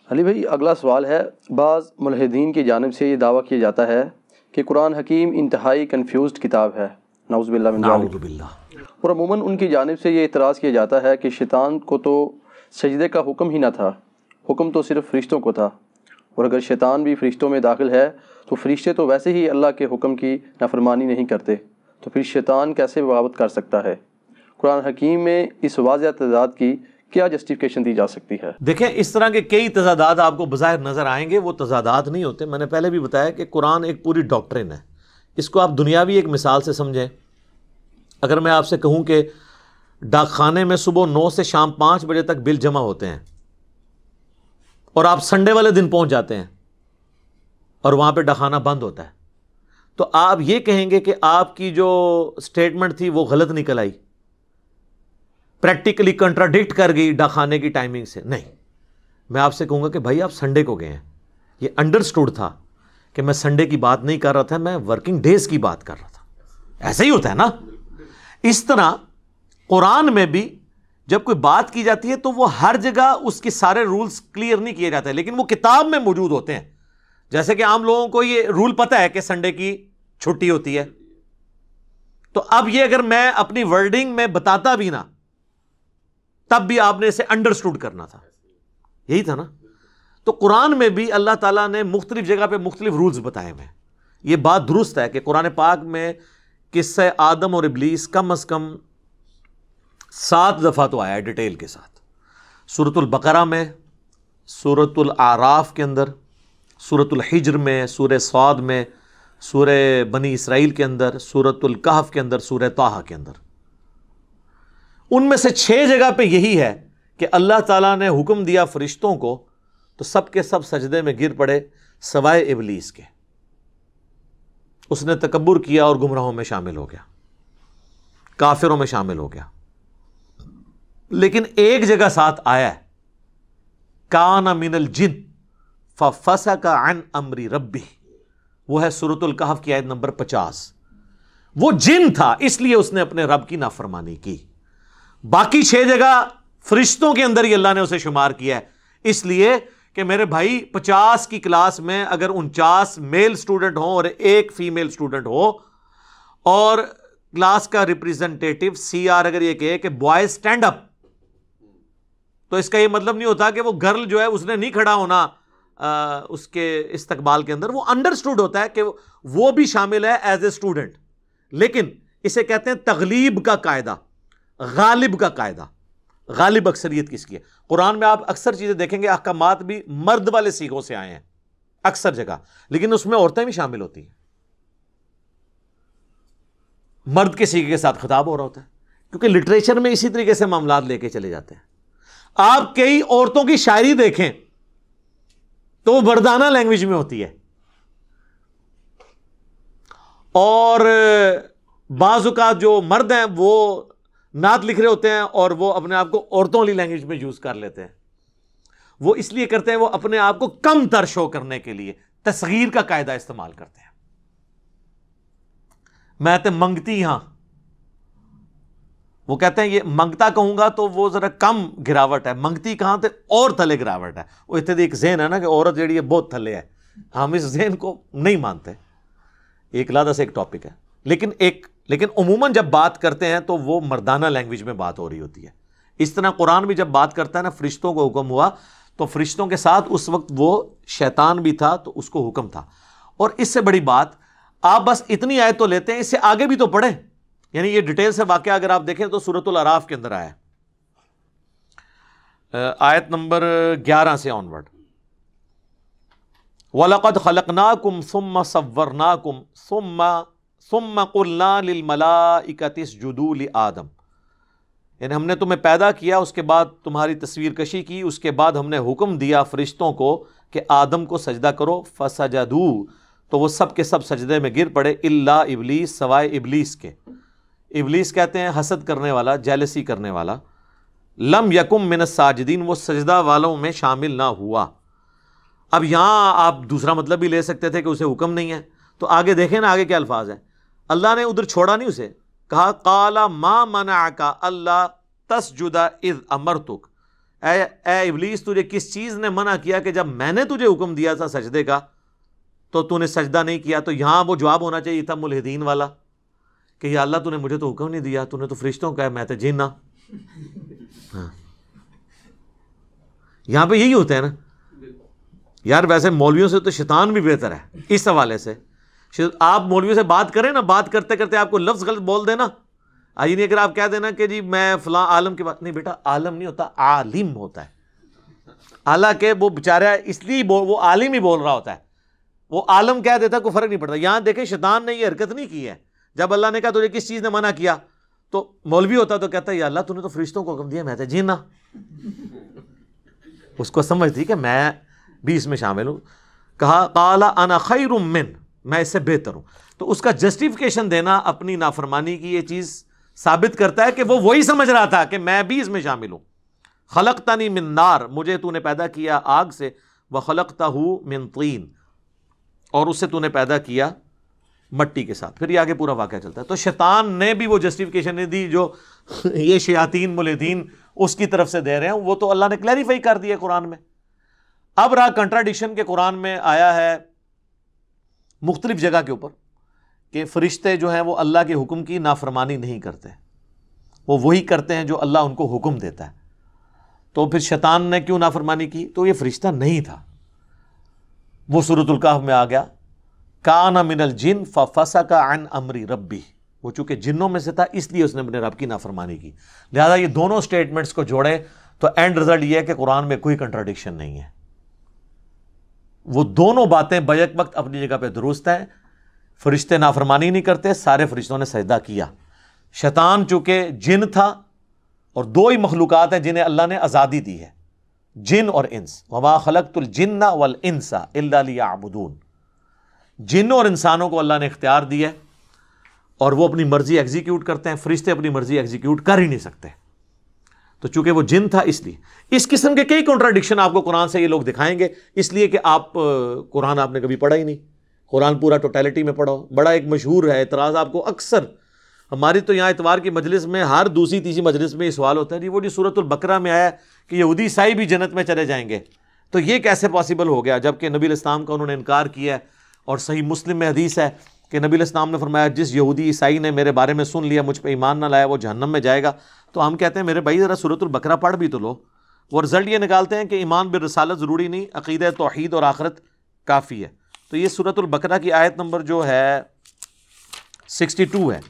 علی بھائی اگلا سوال ہے، بعض ملحدین کی جانب سے یہ دعویٰ کیا جاتا ہے کہ قرآن حکیم انتہائی کنفیوزڈ کتاب ہے، نعوذ باللہ من ذالک، اور عموماً ان کی جانب سے یہ اعتراض کیا جاتا ہے کہ شیطان کو تو سجدے کا حکم ہی نہ تھا، حکم تو صرف فرشتوں کو تھا، اور اگر شیطان بھی فرشتوں میں داخل ہے تو فرشتے تو ویسے ہی اللہ کے حکم کی نافرمانی نہیں کرتے، تو پھر شیطان کیسے بغاوت کر سکتا ہے؟ قرآن حکیم میں اس واضح تضاد کی کیا جسٹیفیکیشن دی جا سکتی ہے؟ دیکھیں، اس طرح کے کئی تضادات آپ کو بظاہر نظر آئیں گے، وہ تضادات نہیں ہوتے۔ میں نے پہلے بھی بتایا کہ قرآن ایک پوری ڈاکٹرن ہے، اس کو آپ دنیاوی ایک مثال سے سمجھیں۔ اگر میں آپ سے کہوں کہ ڈاک خانے میں صبح 9 سے شام 5 بجے تک بل جمع ہوتے ہیں، اور آپ سنڈے والے دن پہنچ جاتے ہیں اور وہاں پہ ڈاک خانہ بند ہوتا ہے، تو آپ یہ کہیں گے کہ آپ کی جو سٹیٹمنٹ تھی وہ غلط نکل آئی، پریکٹیکلی کنٹراڈکٹ کر گئی ڈاک خانے کی ٹائمنگ سے؟ نہیں، میں آپ سے کہوں گا کہ بھائی آپ سنڈے کو گئے ہیں، یہ انڈرسٹوڈ تھا کہ میں سنڈے کی بات نہیں کر رہا تھا، میں ورکنگ ڈیز کی بات کر رہا تھا۔ ایسا ہی ہوتا ہے نا۔ اس طرح قرآن میں بھی جب کوئی بات کی جاتی ہے تو وہ ہر جگہ اس کے سارے رولز کلیئر نہیں کیے جاتے، لیکن وہ کتاب میں موجود ہوتے ہیں۔ جیسے کہ عام لوگوں کو یہ رول پتہ ہے کہ سنڈے کی چھٹی ہوتی ہے، تو اب یہ اگر میں اپنی ورڈنگ میں بتاتا بھی نا، تب بھی آپ نے اسے انڈرسٹوڈ کرنا تھا، یہی تھا نا۔ تو قرآن میں بھی اللہ تعالیٰ نے مختلف جگہ پہ مختلف رولز بتائے ہوئے ہیں۔ یہ بات درست ہے کہ قرآن پاک میں قصہ آدم اور ابلیس کم از کم 7 دفعہ تو آیا ہے ڈیٹیل کے ساتھ، سورۃ البقرہ میں، سورۃ الاعراف کے اندر، سورۃ الحجر میں، سورہ صاد میں، سورہ بنی اسرائیل کے اندر، سورۃ الکہف کے اندر، سورہ طٰہٰ کے اندر۔ ان میں سے 6 جگہ پہ یہی ہے کہ اللہ تعالیٰ نے حکم دیا فرشتوں کو تو سب کے سب سجدے میں گر پڑے سوائے ابلیس کے۔ اس نے تکبر کیا اور گمراہوں میں شامل ہو گیا، کافروں میں شامل ہو گیا۔ لیکن ایک جگہ ساتھ آیا ہے، کان من الجن ففسق عن امر ربہ، وہ ہے سورۃ الکہف کی آیت نمبر 50۔ وہ جن تھا، اس لیے اس نے اپنے رب کی نافرمانی کی۔ باقی 6 جگہ فرشتوں کے اندر ہی اللہ نے اسے شمار کیا ہے، اس لیے کہ میرے بھائی 50 کی کلاس میں اگر 49 میل سٹوڈنٹ ہوں اور 1 فیمیل سٹوڈنٹ ہو، اور کلاس کا ریپریزنٹیٹو سی آر اگر یہ کہے کہ بوائز سٹینڈ اپ، تو اس کا یہ مطلب نہیں ہوتا کہ وہ گرل جو ہے اس نے نہیں کھڑا ہونا اس کے استقبال کے اندر۔ وہ انڈرسٹوڈ ہوتا ہے کہ وہ بھی شامل ہے ایز اے اسٹوڈنٹ، لیکن اسے کہتے ہیں تغلیب کا قاعدہ، غالب کا قاعدہ۔ غالب اکثریت کس کی ہے؟ قرآن میں آپ اکثر چیزیں دیکھیں گے، احکامات بھی مرد والے سیغوں سے آئے ہیں اکثر جگہ، لیکن اس میں عورتیں بھی شامل ہوتی ہیں۔ مرد کے سیغے کے ساتھ خطاب ہو رہا ہوتا ہے، کیونکہ لٹریچر میں اسی طریقے سے معاملات لے کے چلے جاتے ہیں۔ آپ کئی عورتوں کی شاعری دیکھیں تو وہ مردانہ لینگویج میں ہوتی ہے، اور بعض اوقات جو مرد ہیں وہ نعت لکھ رہے ہوتے ہیں اور وہ اپنے آپ کو عورتوں والی لینگویج میں یوز کر لیتے ہیں۔ وہ اس لیے کرتے ہیں، وہ اپنے آپ کو کم تر شو کرنے کے لیے تصغیر کا قاعدہ استعمال کرتے ہیں۔ میں تے منگتی ہاں، وہ کہتے ہیں یہ منگتا کہوں گا تو وہ ذرا کم گراوٹ ہے، منگتی کہاں تے اور تھلے گراوٹ ہے۔ وہ اتنے ایک ذہن ہے نا کہ عورت جیڑی ہے بہت تھلے ہے، ہم اس ذہن کو نہیں مانتے، ایک علیحدہ سے ایک ٹاپک ہے۔ لیکن عموماً جب بات کرتے ہیں تو وہ مردانہ لینگویج میں بات ہو رہی ہوتی ہے۔ اس طرح قرآن بھی جب بات کرتا ہے نا، فرشتوں کو حکم ہوا تو فرشتوں کے ساتھ اس وقت وہ شیطان بھی تھا تو اس کو حکم تھا۔ اور اس سے بڑی بات آپ بس اتنی آیت تو لیتے ہیں، اس سے آگے بھی تو پڑھیں، یعنی یہ ڈیٹیل سے واقعہ اگر آپ دیکھیں تو سورۃ الاعراف کے اندر آیا آیت نمبر 11 سے آنورڈ، وَلَقَدْ خَلَقْنَاكُمْ ثُمَّ صَوَّرْنَاكُمْ ثُمَّ قُلْنَا لِلْمَلَائِكَةِ اسْجُدُوا لِآدَمَ، یعنی ہم نے تمہیں پیدا کیا، اس کے بعد تمہاری تصویر کشی کی، اس کے بعد ہم نے حکم دیا فرشتوں کو کہ آدم کو سجدہ کرو، فَسَجَدُوا، تو وہ سب کے سب سجدے میں گر پڑے، الا ابلیس، سوائے ابلیس کے۔ ابلیس کہتے ہیں حسد کرنے والا، جیلسی کرنے والا، لم یکم من الساجدین، وہ سجدہ والوں میں شامل نہ ہوا۔ اب یہاں آپ دوسرا مطلب بھی لے سکتے تھے کہ اسے حکم نہیں ہے، تو آگے دیکھیں نا آگے کیا الفاظ ہیں۔ اللہ نے ادھر چھوڑا نہیں اسے، کہا قال ما منعک الا تسجد اذ امرتک، اے ابلیس تجھے کس چیز نے منع کیا کہ جب میں نے تجھے حکم دیا تھا سجدے کا تو تو نے سجدہ نہیں کیا؟ تو یہاں وہ جواب ہونا چاہیے تھا ملحدین والا کہ یا اللہ تو نے مجھے تو حکم نہیں دیا، تو نے تو فرشتوں کا ہے، میں تو جن ہاں۔ یہاں پہ یہی ہوتا ہے نا یار، ویسے مولویوں سے تو شیطان بھی بہتر ہے اس حوالے سے۔ آپ مولویوں سے بات کریں نا، بات کرتے کرتے آپ کو لفظ غلط بول دینا، آئی نہیں، اگر آپ کہہ دینا کہ جی میں فلاں عالم کی بات نہیں، بیٹا عالم نہیں ہوتا، عالم ہوتا ہے۔ حالانکہ وہ بیچارہ اس لیے وہ عالم ہی بول رہا ہوتا ہے، وہ عالم کہہ دیتا، کوئی فرق نہیں پڑتا۔ یہاں دیکھیں شیطان نے یہ حرکت نہیں کی ہے، جب اللہ نے کہا تجھے کس چیز نے منع کیا تو مولوی ہوتا تو کہتا ہے یا اللہ تو نے تو فرشتوں کو حکم دیا، میں تو جینا۔ اس کو سمجھ تھی کہ میں بھی اس میں شامل ہوں۔ کہا قال انا خیر من، میں اس سے بہتر ہوں۔ تو اس کا جسٹیفیکیشن دینا اپنی نافرمانی کی یہ چیز ثابت کرتا ہے کہ وہ وہی سمجھ رہا تھا کہ میں بھی اس میں شامل ہوں۔ خلقتنی من نار، مجھے تو نے پیدا کیا آگ سے، وخلقتہ من طین، اور اس سے تو نے پیدا کیا مٹی کے ساتھ۔ پھر یہ آگے پورا واقعہ چلتا ہے۔ تو شیطان نے بھی وہ جسٹیفیکیشن نہیں دی جو یہ شیاطین ملحدین اس کی طرف سے دے رہے ہیں، وہ تو اللہ نے کلیریفائی کر دیا قرآن میں۔ اب رہا کنٹراڈکشن کے قرآن میں آیا ہے مختلف جگہ کے اوپر کہ فرشتے جو ہیں وہ اللہ کے حکم کی نافرمانی نہیں کرتے، وہ وہی کرتے ہیں جو اللہ ان کو حکم دیتا ہے۔ تو پھر شیطان نے کیوں نافرمانی کی؟ تو یہ فرشتہ نہیں تھا، وہ سورۃ الکہف میں آ گیا کان من الجن ففسق عن امر ربی، وہ چونکہ جنوں میں سے تھا اس لیے اس نے اپنے رب کی نافرمانی کی۔ لہذا یہ دونوں سٹیٹمنٹس کو جوڑیں تو اینڈ رزلٹ یہ ہے کہ قرآن میں کوئی کنٹراڈکشن نہیں ہے، وہ دونوں باتیں بیک وقت اپنی جگہ پہ درست ہیں۔ فرشتے نافرمانی نہیں کرتے، سارے فرشتوں نے سجدہ کیا۔ شیطان چونکہ جن تھا، اور دو ہی مخلوقات ہیں جنہیں اللہ نے آزادی دی ہے، جن اور انس، وما خلقت الجن والانس الا لیعبدون۔ جن اور انسانوں کو اللہ نے اختیار دیا ہے اور وہ اپنی مرضی ایگزیکیوٹ کرتے ہیں، فرشتے اپنی مرضی ایگزیکیوٹ کر ہی نہیں سکتے۔ تو چونکہ وہ جن تھا اس لیے اس قسم کے کئی کنٹراڈکشن آپ کو قرآن سے یہ لوگ دکھائیں گے، اس لیے کہ آپ قرآن آپ نے کبھی پڑھا ہی نہیں، قرآن پورا ٹوٹیلٹی میں پڑھو۔ بڑا ایک مشہور ہے اعتراض، آپ کو اکثر ہماری تو یہاں اتوار کی مجلس میں ہر دوسری تیسری مجلس میں یہ سوال ہوتا ہے، جی وہ سورۃ البقرہ میں آیا کہ یہودی عیسائی بھی جنت میں چلے جائیں گے، تو یہ کیسے پاسبل ہو گیا جبکہ نبی الاسلام کا انہوں نے انکار کیا ہے؟ اور صحیح مسلم میں حدیث ہے کہ نبی الاسلام نے فرمایا جس یہودی عیسائی نے میرے بارے میں سن لیا مجھ پہ ایمان نہ لایا وہ جہنم میں جائے گا۔ تو ہم کہتے ہیں میرے بھائی ذرا سورۃ البقرہ پڑھ بھی تو لو، وہ رزلٹ یہ نکالتے ہیں کہ ایمان بالرسالت ضروری نہیں، عقیدہ توحید اور آخرت کافی ہے۔ تو یہ سورۃ البقرہ کی آیت نمبر جو ہے 62 ہے،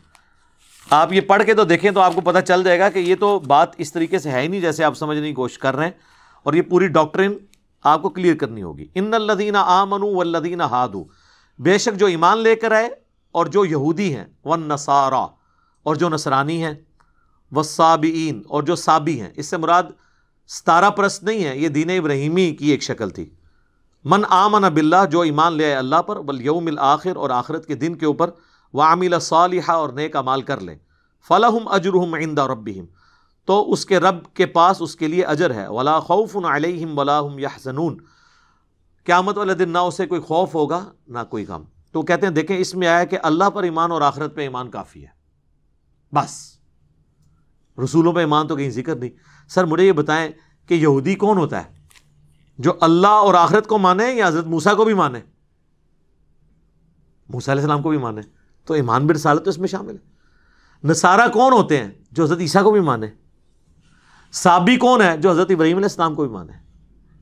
آپ یہ پڑھ کے تو دیکھیں تو آپ کو پتہ چل جائے گا کہ یہ تو بات اس طریقے سے ہے ہی نہیں جیسے آپ سمجھنے کی کوشش کر رہے ہیں، اور یہ پوری ڈاکٹرن آپ کو کلیئر کرنی ہوگی۔ ان الذین آمنوا والذین ہادوا، بے شک جو ایمان لے کر آئے اور جو یہودی ہیں، والنصارى اور جو نصرانی ہیں، والصابئین اور جو صابی ہیں، اس سے مراد ستارہ پرست نہیں ہے، یہ دین ابراہیمی کی ایک شکل تھی۔ من آمن باللہ، جو ایمان لے آئے اللہ پر، والیوم الآخر اور آخرت کے دن کے اوپر، وعمل صالحا اور نیک اعمال کر لیں، فلہم اجرہم عند ربہم، تو اس کے رب کے پاس اس کے لیے اجر ہے، ولا خوف علیہم ولا ہم یحزنون، قیامت والے دن نہ اسے کوئی خوف ہوگا نہ کوئی غم۔ تو کہتے ہیں دیکھیں اس میں آیا کہ اللہ پر ایمان اور آخرت پہ ایمان کافی ہے، بس رسولوں پہ ایمان تو کہیں ذکر نہیں۔ سر مجھے یہ بتائیں کہ یہودی کون ہوتا ہے؟ جو اللہ اور آخرت کو مانے یا حضرت موسیٰ کو بھی مانے؟ موسیٰ علیہ السلام کو بھی مانے، تو ایمان برسالت تو اس میں شامل ہے۔ نصارہ کون ہوتے ہیں؟ جو حضرت عیسیٰ کو بھی مانے۔ صابی کون ہے؟ جو حضرت ابراہیم علیہ السلام کو بھی مانے۔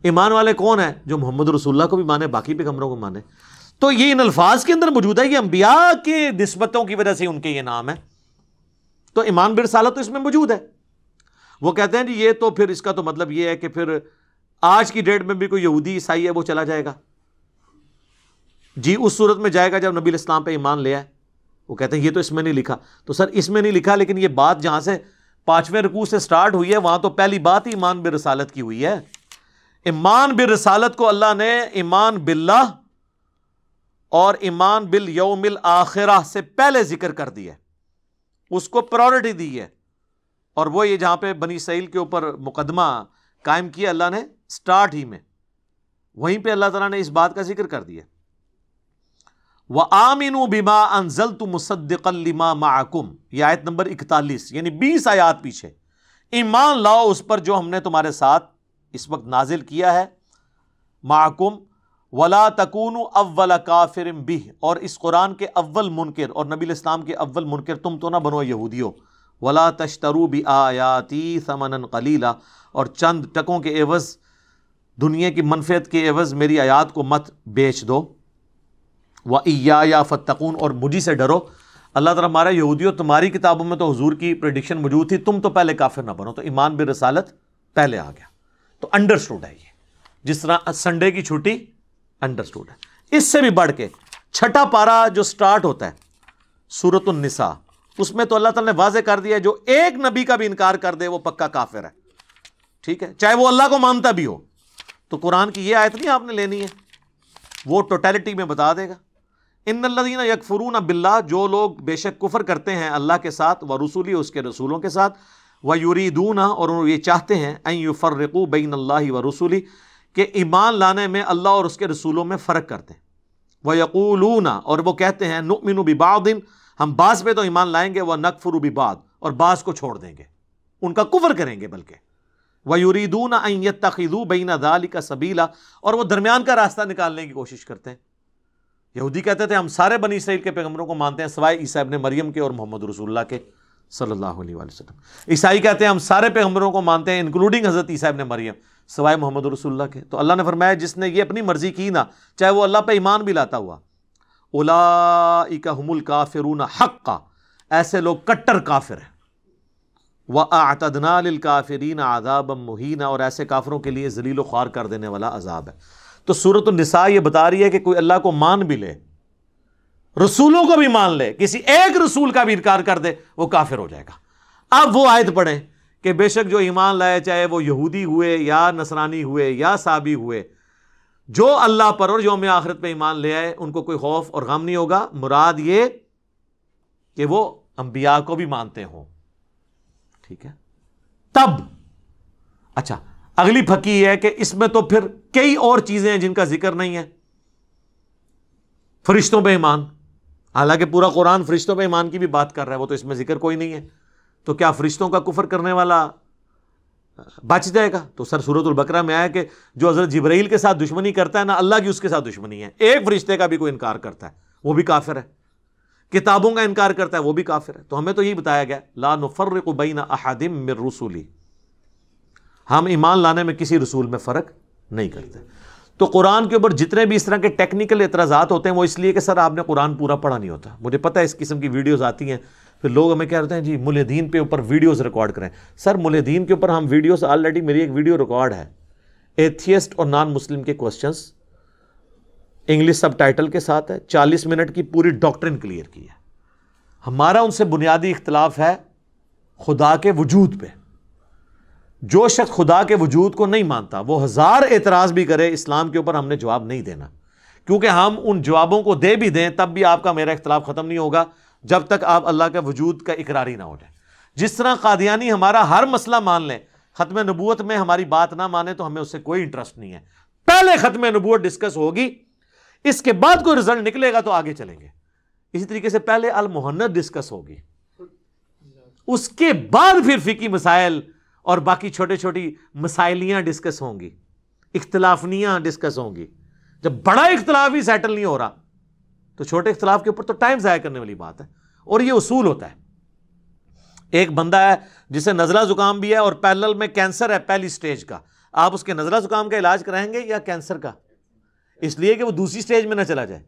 ایمان والے کون ہیں؟ جو محمد رسول اللہ کو بھی مانے، باقی پیغمبروں کو مانے۔ تو یہ ان الفاظ کے اندر موجود ہے، یہ انبیاء کے نسبتوں کی وجہ سے ان کے یہ نام ہے، تو ایمان برسالت تو اس میں موجود ہے۔ وہ کہتے ہیں جی یہ تو پھر اس کا تو مطلب یہ ہے کہ پھر آج کی ڈیٹ میں بھی کوئی یہودی عیسائی ہے وہ چلا جائے گا، جی اس صورت میں جائے گا جب نبی الاسلام پہ ایمان لے آئے۔ وہ کہتے ہیں یہ تو اس میں نہیں لکھا۔ تو سر اس میں نہیں لکھا، لیکن یہ بات جہاں سے 5ویں رکوع سے سٹارٹ ہوئی ہے وہاں تو پہلی بات ہی ایمان برسالت کی ہوئی ہے۔ ایمان برسالت کو اللہ نے ایمان باللہ اور ایمان بالیوم الآخرہ سے پہلے ذکر کر دیا ہے، اس کو پرائورٹی دی ہے، اور وہ یہ جہاں پہ بنی اسرائیل کے اوپر مقدمہ قائم کیا اللہ نے سٹارٹ ہی میں، وہیں پہ اللہ تعالیٰ نے اس بات کا ذکر کر دیا۔ وَآمِنُوا بِمَا أَنزَلْتُ مُصَدِّقًا لِمَا مَعَكُمْ، یہ آیت نمبر 41، یعنی 20 آیات پیچھے۔ ایمان لاؤ اس پر جو ہم نے تمہارے ساتھ اس وقت نازل کیا ہے معکم ولا تکونوا اول کافر بہ، اور اس قرآن کے اول منکر اور نبی الاسلام کے اول منکر تم تو نہ بنو یہودیو، ولا تشتروا بآیاتی ثمنا قلیلا، اور چند ٹکوں کے عوض، دنیا کی منفعت کے عوض میری آیات کو مت بیچ دو، وَإِيَّايَ فَاتَّقُونَ، اور مجھی سے ڈرو۔ اللہ تعالیٰ ہمارا یہودیوں تمہاری کتابوں میں تو حضور کی پریڈکشن موجود تھی، تم تو پہلے کافر نہ بنو، تو ایمان بالرسالت پہلے آ گیا، تو انڈرسٹوڈ ہے یہ، جس طرح سنڈے کی چھٹی انڈرسٹوڈ ہے۔ اس سے بھی بڑھ کے چھٹا پارا جو سٹارٹ ہوتا ہے سورۃ النساء، اس میں تو اللہ تعالیٰ نے واضح کر دیا ہے جو ایک نبی کا بھی انکار کر دے وہ پکا کافر ہے، ٹھیک ہے، چاہے وہ اللہ کو مانتا بھی ہو۔ تو قرآن کی یہ آیت نہیں آپ نے لینی ہے، وہ ٹوٹیلٹی میں بتا دے گا۔ ان الذین یکفرون باللہ، جو لوگ بے شک کفر کرتے ہیں اللہ کے ساتھ، ورسولی، اس کے رسولوں کے ساتھ، ویریدون، اور یہ چاہتے ہیں، ان یفرقوا بین اللہ ورسولہ، کہ ایمان لانے میں اللہ اور اس کے رسولوں میں فرق کرتے ہیں، ویقولون، اور وہ کہتے ہیں، نؤمن ببعض، ہم بعض پہ تو ایمان لائیں گے، ونکفر ببعض، اور بعض کو چھوڑ دیں گے، ان کا کفر کریں گے بلکہ، ویریدون ان یتخذوا بین ذلک سبیلا، اور وہ درمیان کا راستہ نکالنے کی کوشش کرتے ہیں۔ یہودی کہتے تھے ہم سارے بنی اسرائیل کے پیغمبروں کو مانتے ہیں سوائے عیسیٰ ابن مریم کے اور محمد رسول اللہ کے صلی اللہ علیہ وآلہ وسلم۔ عیسائی کہتے ہیں ہم سارے پیغمبروں کو مانتے ہیں انکلوڈنگ حضرت عیسیٰ ابن مریم سوائے محمد رسول اللہ کے۔ تو اللہ نے فرمایا جس نے یہ اپنی مرضی کی نا، چاہے وہ اللہ پہ ایمان بھی لاتا ہوا، اولئک ھم الکافرون حقا، ایسے لوگ کٹر کافر ہیں، وَأَعْتَدْنَا لِلْكَافِرِينَ عَذَابًا مُهِينًا، اور ایسے کافروں کے لیے ذلیل و خوار کر دینے والا عذاب ہے۔ تو سورۃ النساء یہ بتا رہی ہے کہ کوئی اللہ کو مان بھی لے، رسولوں کو بھی مان لے، کسی ایک رسول کا بھی انکار کر دے، وہ کافر ہو جائے گا۔ اب وہ آیت پڑھیں کہ بے شک جو ایمان لائے، چاہے وہ یہودی ہوئے یا نصرانی ہوئے یا صابی ہوئے، جو اللہ پر اور یوم آخرت پہ ایمان لے آئے، ان کو کوئی خوف اور غم نہیں ہوگا۔ مراد یہ کہ وہ انبیاء کو بھی مانتے ہوں، ٹھیک ہے۔ تب اچھا اگلی پھکی ہے کہ اس میں تو پھر کئی اور چیزیں ہیں جن کا ذکر نہیں ہے۔ فرشتوں پہ ایمان، حالانکہ پورا قرآن فرشتوں پہ ایمان کی بھی بات کر رہا ہے، وہ تو اس میں ذکر کوئی نہیں ہے، تو کیا فرشتوں کا کفر کرنے والا بچ جائے گا؟ تو سر سورۃ البقرہ میں آیا کہ جو حضرت جبرائیل کے ساتھ دشمنی کرتا ہے نا، اللہ کی اس کے ساتھ دشمنی ہے۔ ایک فرشتے کا بھی کوئی انکار کرتا ہے وہ بھی کافر ہے، کتابوں کا انکار کرتا ہے وہ بھی کافر ہے۔ تو ہمیں تو یہی بتایا گیا لا نفرق بین احد من رسلی، ہم ایمان لانے میں کسی رسول میں فرق نہیں کرتے۔ تو قرآن کے اوپر جتنے بھی اس طرح کے ٹیکنیکل اعتراضات ہوتے ہیں وہ اس لیے کہ سر آپ نے قرآن پورا پڑھا نہیں ہوتا۔ مجھے پتہ ہے اس قسم کی ویڈیوز آتی ہیں، پھر لوگ ہمیں کہہ رہتے ہیں جی ملحدین پہ اوپر ویڈیوز ریکارڈ کریں۔ سر ملحدین کے اوپر ہم ویڈیوز آلریڈی، میری ایک ویڈیو ریکارڈ ہے ایتھیسٹ اور نان مسلم کے کوسچنز، انگلش سب ٹائٹل کے ساتھ ہے، 40 منٹ کی پوری ڈاکٹرن کلیئر کی ہے۔ ہمارا ان سے بنیادی اختلاف ہے خدا کے وجود پہ۔ جو شخص خدا کے وجود کو نہیں مانتا وہ ہزار اعتراض بھی کرے اسلام کے اوپر، ہم نے جواب نہیں دینا، کیونکہ ہم ان جوابوں کو دے بھی دیں تب بھی آپ کا میرا اختلاف ختم نہیں ہوگا جب تک آپ اللہ کے وجود کا اقراری نہ ہو جائے۔ جس طرح قادیانی ہمارا ہر مسئلہ مان لیں، ختم نبوت میں ہماری بات نہ مانے تو ہمیں اس سے کوئی انٹرسٹ نہیں ہے۔ پہلے ختم نبوت ڈسکس ہوگی، اس کے بعد کوئی رزلٹ نکلے گا تو آگے چلیں گے۔ اسی طریقے سے پہلے المحنت ڈسکس ہوگی، اس کے بعد پھر فقہی مسائل اور باقی چھوٹے چھوٹی مسائلیاں ڈسکس ہوں گی، اختلافنیاں ڈسکس ہوں گی۔ جب بڑا اختلاف ہی سیٹل نہیں ہو رہا تو چھوٹے اختلاف کے اوپر تو ٹائم ضائع کرنے والی بات ہے۔ اور یہ اصول ہوتا ہے، ایک بندہ ہے جسے نزلہ زکام بھی ہے اور پیرلل میں کینسر ہے پہلی سٹیج کا، آپ اس کے نزلہ زکام کا علاج کرائیں گے یا کینسر کا؟ اس لیے کہ وہ دوسری سٹیج میں نہ چلا جائے۔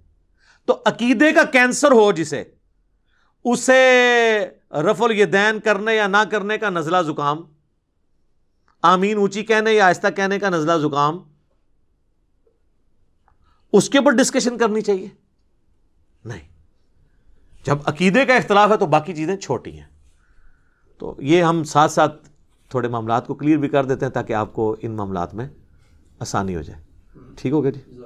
تو عقیدے کا کینسر ہو جسے، اسے رفع الیدین کرنے یا نہ کرنے کا نزلہ زکام، آمین اونچی کہنے یا آہستہ کہنے کا نزلہ زکام، اس کے اوپر ڈسکشن کرنی چاہیے؟ نہیں۔ جب عقیدے کا اختلاف ہے تو باقی چیزیں چھوٹی ہیں۔ تو یہ ہم ساتھ ساتھ تھوڑے معاملات کو کلیئر بھی کر دیتے ہیں تاکہ آپ کو ان معاملات میں آسانی ہو جائے۔ ٹھیک ہو گیا جی؟